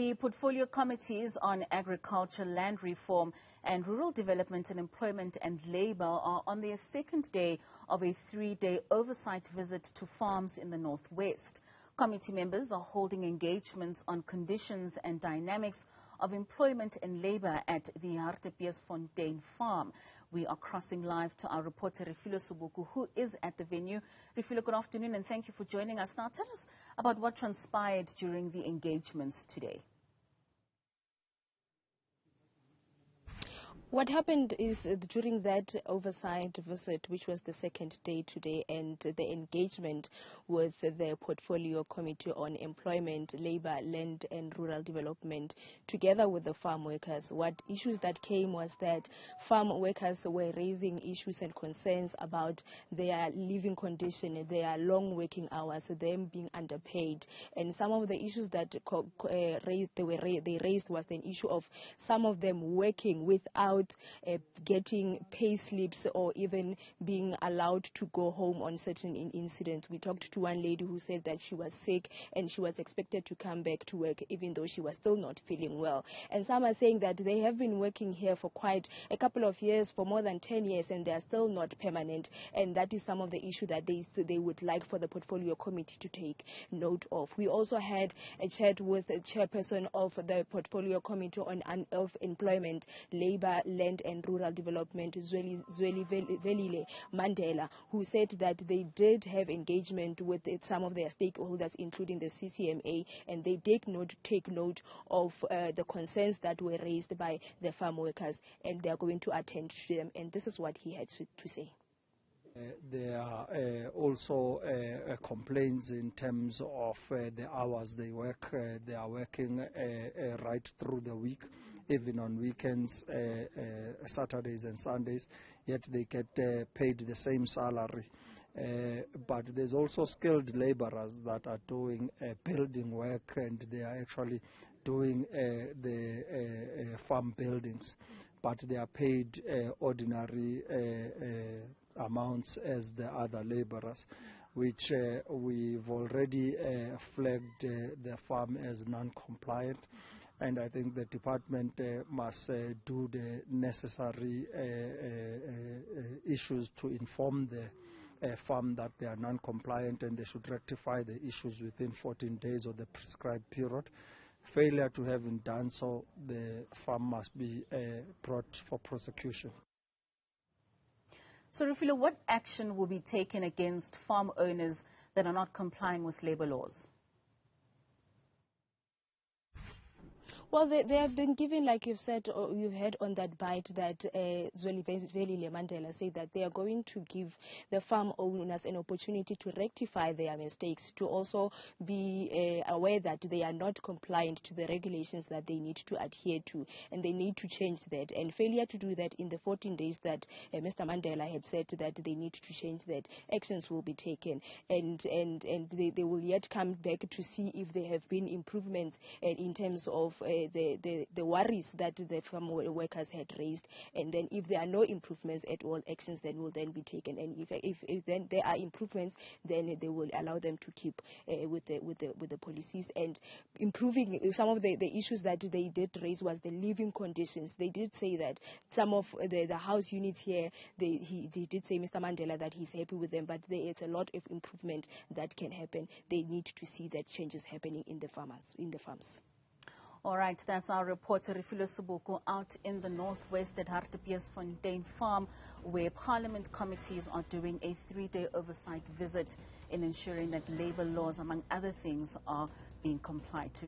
The portfolio committees on agriculture, land reform and rural development and employment and labour are on their second day of a 3-day oversight visit to farms in the northwest. Committee members are holding engagements on conditions and dynamics of employment and labour at the Haartebeespoortfontein Farm. We are crossing live to our reporter Refiloe Seboko, who is at the venue. Refiloe, good afternoon and thank you for joining us. Now tell us about what transpired during the engagements today. What happened is during that oversight visit, which was the second day today, and the engagement with the Portfolio Committee on Employment, Labour, Land and Rural Development, together with the farm workers, what issues that came was that farm workers were raising issues and concerns about their living condition, their long working hours, them being underpaid. And some of the issues that they raised was the issue of some of them working without getting pay slips or even being allowed to go home on certain incidents. We talked to one lady who said that she was sick and she was expected to come back to work even though she was still not feeling well. And some are saying that they have been working here for quite a couple of years, for more than 10 years, and they are still not permanent. And that is some of the issue that they would like for the Portfolio Committee to take note of. We also had a chat with the chairperson of the Portfolio Committee on Employment, Labour, Land and Rural Development, Refiloe Mandela, who said that they did have engagement with some of their stakeholders, including the CCMA, and they take note of the concerns that were raised by the farm workers, and they are going to attend to them. And this is what he had to say. There are also complaints in terms of the hours they work. They are working right through the week, even on weekends, Saturdays and Sundays, yet they get paid the same salary. But there's also skilled laborers that are doing building work, and they are actually doing the farm buildings, but they are paid ordinary amounts as the other laborers, which we've already flagged the farm as non-compliant. And I think the department must do the necessary issues to inform the farm that they are non-compliant, and they should rectify the issues within 14 days of the prescribed period. Failure to having done so, the farm must be brought for prosecution. So, Refiloe, what action will be taken against farm owners that are not complying with labour laws? Well, they have been given, like you've said, or you've heard on that bite, that Refiloe Mandela said that they are going to give the farm owners an opportunity to rectify their mistakes, to also be aware that they are not compliant to the regulations that they need to adhere to, and they need to change that. And failure to do that in the 14 days that Mr. Mandela had said that they need to change that, actions will be taken, and they will yet come back to see if there have been improvements in terms of the worries that the farm workers had raised, and then if there are no improvements at all, actions then will then be taken. And if then there are improvements, then they will allow them to keep with the policies. And improving some of the issues that they did raise was the living conditions. They did say that some of the house units here, he did say, Mr. Mandela, that he's happy with them, but there is a lot of improvement that can happen. They need to see that changes happening in the farms. All right, that's our reporter Refiloe Seboko out in the northwest at Haartebeespoortfontein Farm, where Parliament committees are doing a 3-day oversight visit in ensuring that labour laws, among other things, are being complied to.